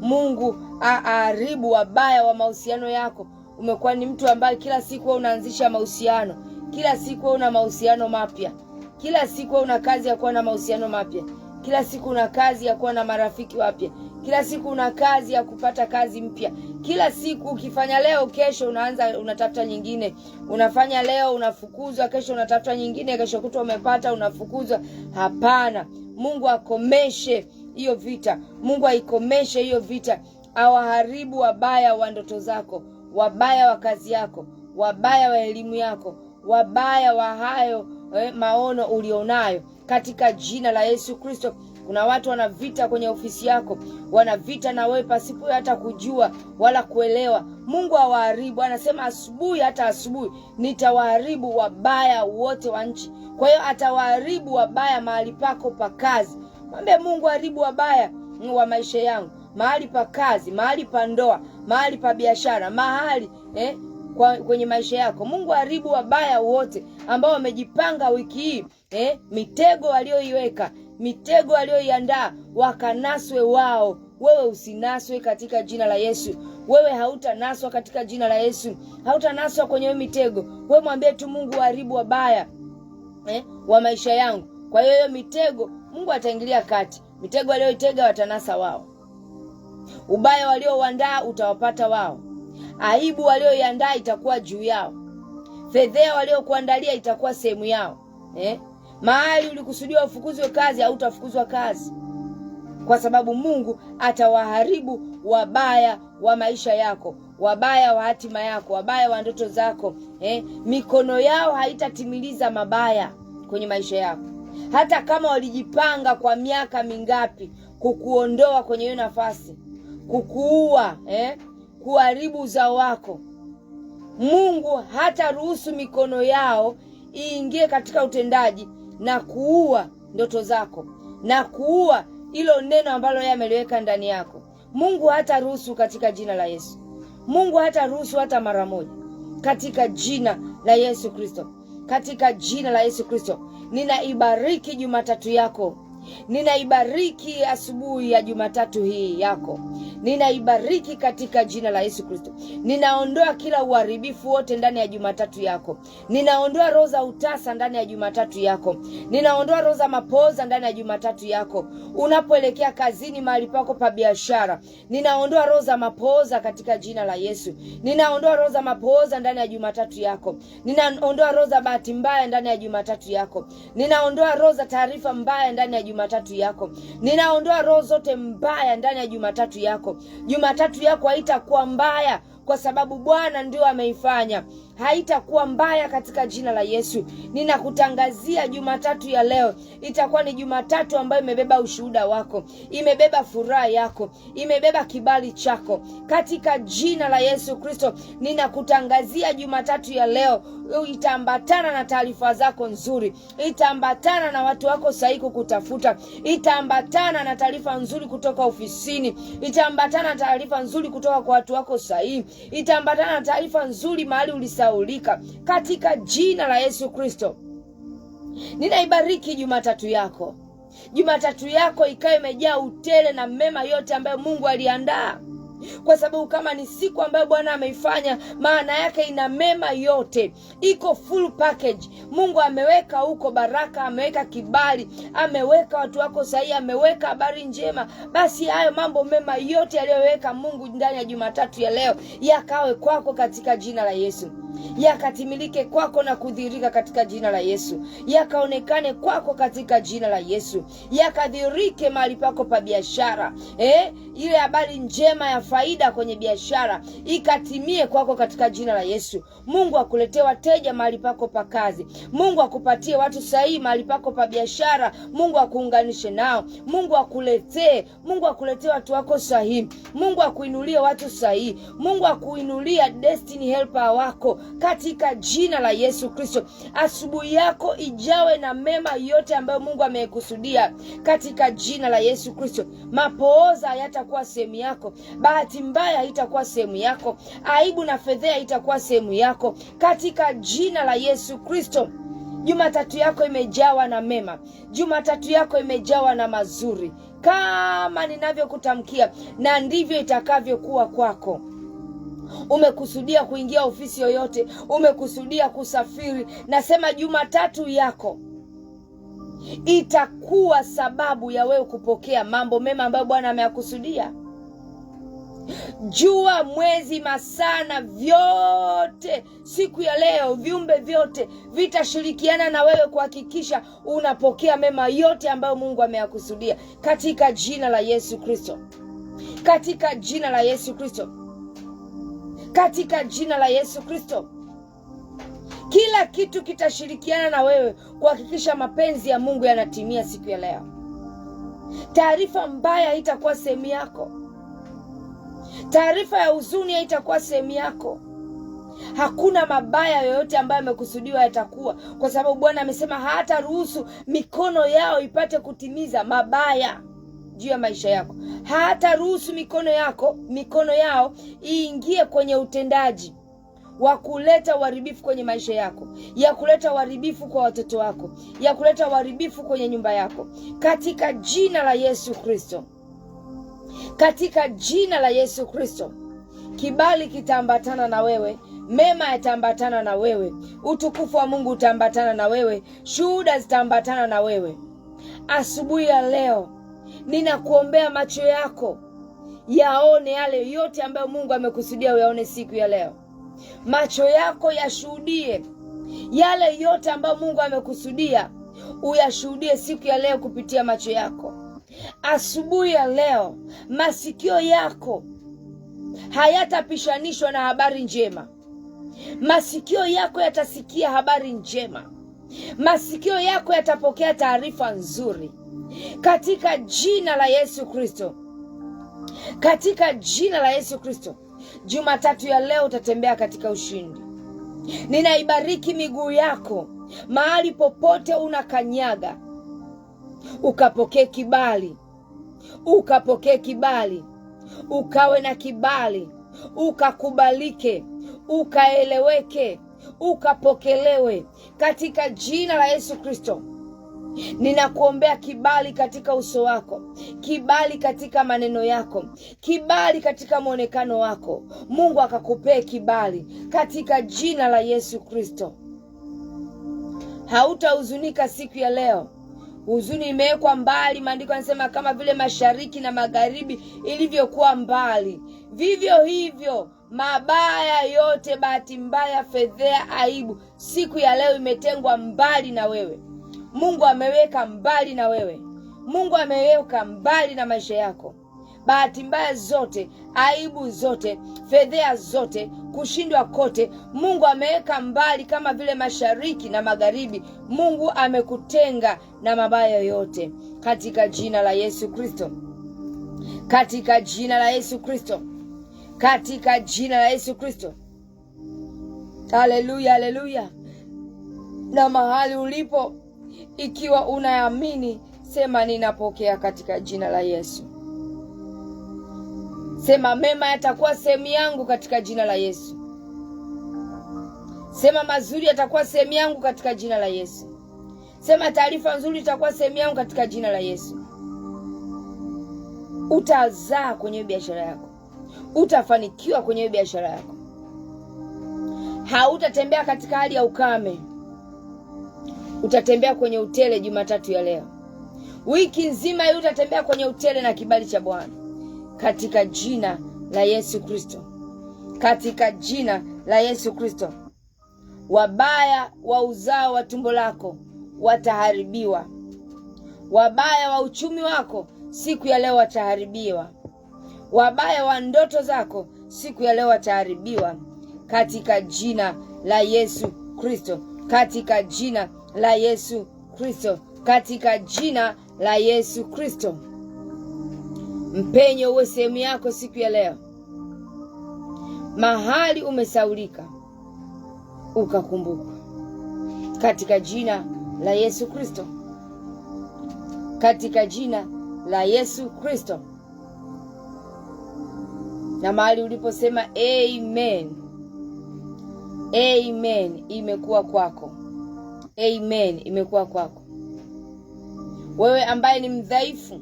Mungu aharibu wabaya wa mahusiano yako. Umekuwa ni mtu ambaye kila siku unaanzisha mahusiano, kila siku una mahusiano mapya, kila siku una kazi ya kuwa na mahusiano mapya, kila siku una kazi ya kuwa na marafiki wapya, kila siku una kazi ya kupata kazi mpya. Kila siku ukifanya leo, kesho unatafuta nyingine. Unafanya leo unafukuzwa, kesho unatafuta nyingine, kesho kutwa umepata unafukuzwa. Hapana. Mungu akomeshe hiyo vita. Mungu aikomeshe hiyo vita. Awaharibu wabaya wa ndoto zako, wabaya wa kazi yako, wabaya wa elimu yako, wabaya wa hayo maono ulionayo katika jina la Yesu Kristo. Kuna watu wana vita kwenye ofisi yako, wana vita na wewe pasipo hata kujua wala kuelewa. Mungu awaharibu. Anasema asubuhi, hata asubuhi nitawaharibu wabaya wote wa nchi. Kwa hiyo atawaharibu wabaya mahali pako pa kazi. Mwambie Mungu, haribu wabaya wa maisha yangu, mahali pa kazi, mahali pa ndoa, mahali pa biashara, mahali kwenye maisha yako. Mungu haribu wabaya wote ambao wamejipanga wiki hii, mitego walioiweka, mitego walioiandaa, wakanaswe wao. Wewe usinaswe katika jina la Yesu. Wewe hautanaswa katika jina la Yesu. Hautanaswa kwenye mitego. Wewe mwambie tu Mungu, haribu wabaya wa maisha yangu. Kwa hiyo mitego Mungu ataingilia kati. Mitego walioitega watanasa wao. Ubaya waliouandaa utawapata wao. Aibu walioiandaa itakuwa juu yao. Fedhea waliokuandalia itakuwa sehemu yao. Mahali ulikusudiwa ufukuzwe kazi, hautafukuzwa kazi, kwa sababu Mungu atawaharibu wabaya wa maisha yako, wabaya wa hatima yako, wabaya wa ndoto zako. Mikono yao haitatimiliza mabaya kwenye maisha yako. Hata kama walijipanga kwa miaka mingapi kukuondoa kwenye hiyo nafasi, kukuua, kuharibu uzao wako, Mungu hata ruhusu mikono yao iingie katika utendaji na kuua ndoto zako na kuua hilo neno ambalo yeye ameliweka ndani yako. Mungu hata ruhusu katika jina la Yesu. Mungu hata ruhusu hata mara moja katika jina la Yesu Kristo. Katika jina la Yesu Kristo. Ninaibariki Jumatatu yako. Ninaibariki asubuhi ya Jumatatu hii yako. Ninaibariki katika jina la Yesu Kristo. Ninaondoa kila uharibifu wote ndani ya Jumatatu yako. Ninaondoa roho za utasa ndani ya Jumatatu yako. Ninaondoa roho za mapoza ndani ya Jumatatu yako. Unapoelekea kazini, mahali pako pa biashara, ninaondoa roho za mapoza katika jina la Yesu. Ninaondoa roho za mapoza ndani ya Jumatatu yako. Ninaondoa roho za bahati mbaya ndani ya Jumatatu yako. Ninaondoa roho za taarifa mbaya ndani ya Jumatatu yako. Ninaondoa roho zote mbaya ndani ya Jumatatu yako. Jumatatu yako haitakuwa mbaya kwa sababu Bwana ndio ameifanya. Haitakuwa mbaya katika jina la Yesu. Ninakutangazia Jumatatu ya leo itakuwa ni Jumatatu ambayo imebeba ushuhuda wako, imebeba furaha yako, imebeba kibali chako katika jina la Yesu Kristo. Ninakutangazia Jumatatu ya leo itaambatana na taarifa zako nzuri, itaambatana na watu wako sahihi kukutafuta, itaambatana na taarifa nzuri kutoka ofisini, itaambatana na taarifa nzuri kutoka kwa watu wako sahihi, itaambatana na taarifa nzuri mahali ulisaulika katika jina la Yesu Kristo. Ninaibariki Jumatatu yako. Jumatatu yako ikawa imejaa utele na mema yote ambayo Mungu aliandaa. Kwa sababu kama ni siku ambayo Bwana ameifanya, maana yake ina mema yote. Iko full package. Mungu ameweka huko baraka, ameweka kibali, ameweka watu wako sahihi, ameweka habari njema. Basi hayo mambo mema yote aliyoweka Mungu ndani ya Jumatatu ya leo yakawe kwako katika jina la Yesu. Yakatimilike kwako na kudhihirika katika jina la Yesu. Yakaonekane kwako katika jina la Yesu. Yakadhihirike mahali pako pa biashara. Ile habari njema ya faida kwenye biashara ikatimie kwako katika jina la Yesu. Mungu akuletee wateja mahali pako pa kazi. Mungu akupatie watu sahihi mahali pako pa biashara. Mungu akuunganishe nao. Mungu akuletee watu wako sahihi. Mungu akuinulie watu sahihi. Mungu akuinulia destiny helper wako katika jina la Yesu Kristo. Asubuhi yako ijawe na mema yote ambayo Mungu amekusudia katika jina la Yesu Kristo. Mapooza hayatakuwa sehemu yako. Bahati mbaya haitakuwa sehemu yako. Aibu na fedheha haitakuwa sehemu yako katika jina la Yesu Kristo. Jumatatu yako imejawa na mema. Jumatatu yako imejawa na mazuri. Kama ninavyokutamkia, na ndivyo itakavyokuwa kwako. Umekusudia kuingia ofisi yoyote, umekusudia kusafiri, nasema Jumatatu yako itakuwa sababu ya wewe kupokea mambo mema ambayo Bwana ameyakusudia. Jua, mwezi, masaa na vyote siku ya leo, viumbe vyote vitashirikiana na wewe kuhakikisha unapokea mema yote ambayo Mungu ameyakusudia katika jina la Yesu Kristo. Katika jina la Yesu Kristo. Katika jina la Yesu Kristo. Kila kitu kitashirikiana na wewe kuhakikisha mapenzi ya Mungu yanatimia siku ya leo. Taarifa mbaya haitakuwa sehemu yako. Taarifa ya huzuni haitakuwa sehemu yako. Hakuna mabaya yoyote ambayo yamekusudiwa yatakuwa, kwa sababu Bwana amesema hata ruhusu mikono yao ipate kutimiza mabaya juu ya maisha yako. Hata ruhusu mikono yao iingie kwenye utendaji wa kuleta uharibifu kwenye maisha yako, ya kuleta uharibifu kwa watoto wako, ya kuleta uharibifu kwenye nyumba yako, katika jina la Yesu Kristo. Katika jina la Yesu Kristo. Kibali kitaambatana na wewe, mema yataambatana na wewe, utukufu wa Mungu utaambatana na wewe, shuhuda zitaambatana na wewe. Asubuhi ya leo ninakuombea macho yako yaone yale yote ambayo Mungu amekusudia uyaone siku ya leo. Macho yako yashuhudie yale yote ambayo Mungu amekusudia uyashuhudie siku ya leo kupitia macho yako. Asubuhi ya leo masikio yako hayatapishanishwa na habari njema. Masikio yako yatasikia habari njema. Masikio yako yatapokea taarifa nzuri katika jina la Yesu Kristo. Katika jina la Yesu Kristo. Jumatatu ya leo utatembea katika ushindi. Ninaibariki miguu yako mahali popote unakanyaga. Ukapokee kibali. Ukapokee kibali. Ukawe na kibali. Ukakubalike. Ukaeleweke. Ukapokelewe katika jina la Yesu Kristo. Ninakuombea kibali katika uso wako, kibali katika maneno yako, kibali katika muonekano wako. Mungu akakupee kibali katika jina la Yesu Kristo. Hautahuzunika siku ya leo. Huzuni imewekwa mbali. Maandiko yanasema kama vile mashariki na magharibi ilivyokuwa mbali, vivyo hivyo mabaya yote, bahati mbaya, fedheha, aibu, siku ya leo imetengwa mbali na wewe. Mungu ameweka mbali na wewe. Mungu ameweka mbali na maisha yako. Bahati mbaya zote, aibu zote, fedheha zote, kushindwa kote, Mungu ameweka mbali kama vile mashariki na magharibi. Mungu amekutenga na mabaya yote katika jina la Yesu Kristo. Katika jina la Yesu Kristo. Katika jina la Yesu Kristo. Haleluya, haleluya. Na mahali ulipo, ikiwa unaamini, sema ninapokea katika jina la Yesu. Sema mema yatakuwa sehemu yangu katika jina la Yesu. Sema mazuri yatakuwa sehemu yangu katika jina la Yesu. Sema taarifa nzuri itakuwa sehemu yangu katika jina la Yesu. Utazaa kwenye biashara yako. Utafanikiwa kwenye biashara yako. Hautatembea katika hali ya ukame. Utatembea kwenye utele Jumatatu ya leo. Wiki nzima hii utatembea kwenye utele na kibali cha Bwana. Katika jina la Yesu Kristo. Katika jina la Yesu Kristo. Wabaya wa uzao wa tumbo lako wataharibiwa. Wabaya wa uchumi wako siku ya leo wataharibiwa. Wabaya wa ndoto zako siku ya leo wataharibiwa. Katika jina la Yesu Kristo. Katika jina la Yesu Kristo. Katika jina la Yesu Kristo. Mpenyo uwe sehemu yako siku ya leo. Mahali umesaulika ukakumbuka. Katika jina la Yesu Kristo. Katika jina la Yesu Kristo. Na mahali uliposema amen. Amen, imekuwa kwako. Amen, imekuwa kwako. Wewe ambaye ni mdhaifu,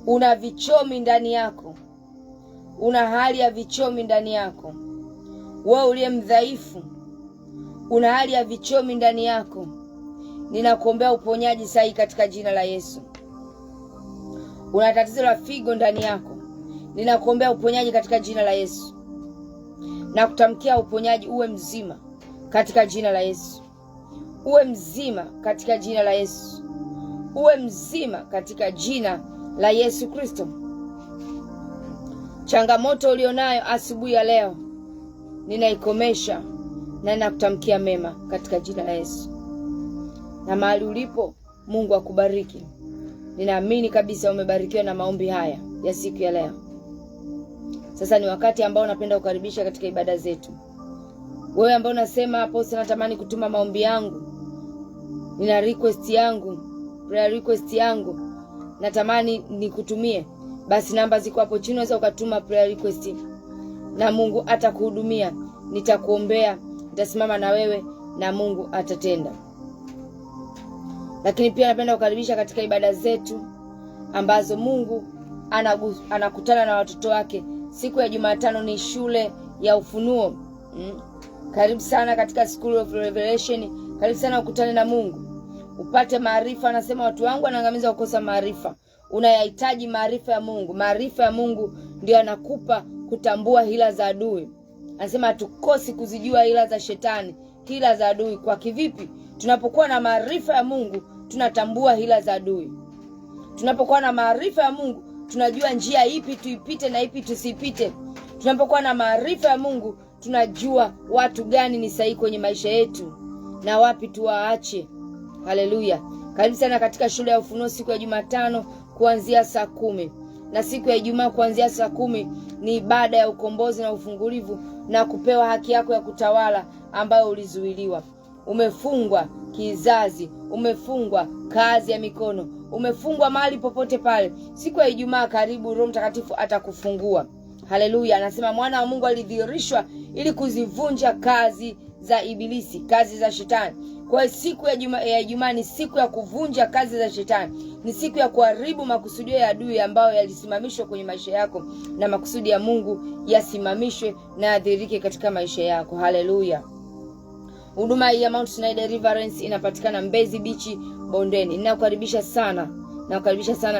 una vichomi ndani yako. Una hali ya vichomi ndani yako. Wewe uliye mdhaifu, una hali ya vichomi ndani yako. Ninakuombea uponyaji sahi katika jina la Yesu. Una tatizo la figo ndani yako. Ninakuombea uponyaji katika jina la Yesu. Na kutamkia uponyaji, uwe mzima katika jina la Yesu. Uwe mzima katika jina la Yesu. Uwe mzima katika jina la Yesu Kristo. Changamoto ulionayo asubuhi ya leo ninaikomesha na ninakutamkia mema katika jina la Yesu. Na mahali ulipo, Mungu akubariki. Ninaamini kabisa umebarikiwa na maombi haya ya siku ya leo. Sasa ni wakati ambao napenda kukaribisha katika ibada zetu. Wewe ambao unasema hapo natamani kutuma maombi yangu, nina request yangu, prayer request yangu, natamani nikutumie, basi namba ziko hapo chini, unaweza ukatuma prayer request na Mungu atakuhudumia. Nitakuombea, nitasimama na wewe na Mungu atatenda. Lakini pia napenda kukaribisha katika ibada zetu ambazo Mungu anakutana na watoto wake. Siku ya Jumatano ni shule ya ufunuo. Karibu sana katika School of Revelation. Karibu sana ukutane na Mungu. Upate maarifa. Anasema watu wangu wanaangamiza kukosa maarifa. Unayahitaji maarifa ya Mungu. Maarifa ya Mungu ndio anakupa kutambua hila za adui. Anasema hatukosi kuzijua hila za shetani, hila za adui. Kwa kivipi? Tunapokuwa na maarifa ya Mungu, tunatambua hila za adui. Tunapokuwa na maarifa ya Mungu, tunajua njia ipi tuipite na ipi tusipite. Tunapokuwa na maarifa ya Mungu, tunajua watu gani ni sahihi kwenye maisha yetu na wapi tuwaache. Haleluya. Karibu sana katika shule ya ufunuo siku ya Jumatano kuanzia saa 10. Na siku ya Ijumaa kuanzia saa 10 ni ibada ya ukombozi na ufungulivu na kupewa haki yako ya kutawala ambayo ulizuiliwa. Umefungwa kizazi, umefungwa kazi ya mikono, umefungwa mahali popote pale. Siku ya Ijumaa karibu, Roho Mtakatifu atakufungua. Haleluya. Anasema mwana wa Mungu alidhihirishwa ili kuzivunja kazi za ibilisi, kazi za shetani. Kwa hiyo siku ya Ijumaa ni siku ya kuvunja kazi za shetani. Ni siku ya kuharibu makusudio ya adui ambayo yalisimamishwa kwenye maisha yako, na makusudi ya Mungu yasimamishwe na yadhihirike katika maisha yako. Haleluya. Huduma ya Mount Sinai Deliverance inapatikana Mbezi Beach, Bondeni. Ninakukaribisha sana.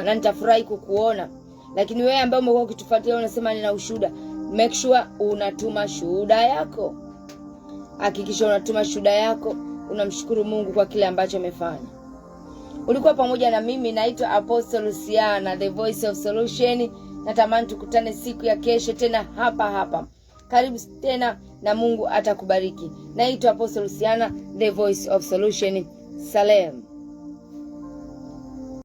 Na nitafurahi kukuona. Lakini wewe ambaye umekuwa ukitufuatilia unasema nina ushuhuda, make sure unatuma shuhuda yako. Hakikisha unatuma shuhuda yako, unamshukuru Mungu kwa kile ambacho amefanya. Ulikuwa pamoja na mimi, naitwa Apostle Luciana, the voice of solution. Natamani tukutane siku ya kesho tena hapa. Karibu tena na Mungu atakubariki. Naitwa Apostle Luciana, the voice of solution. Salem.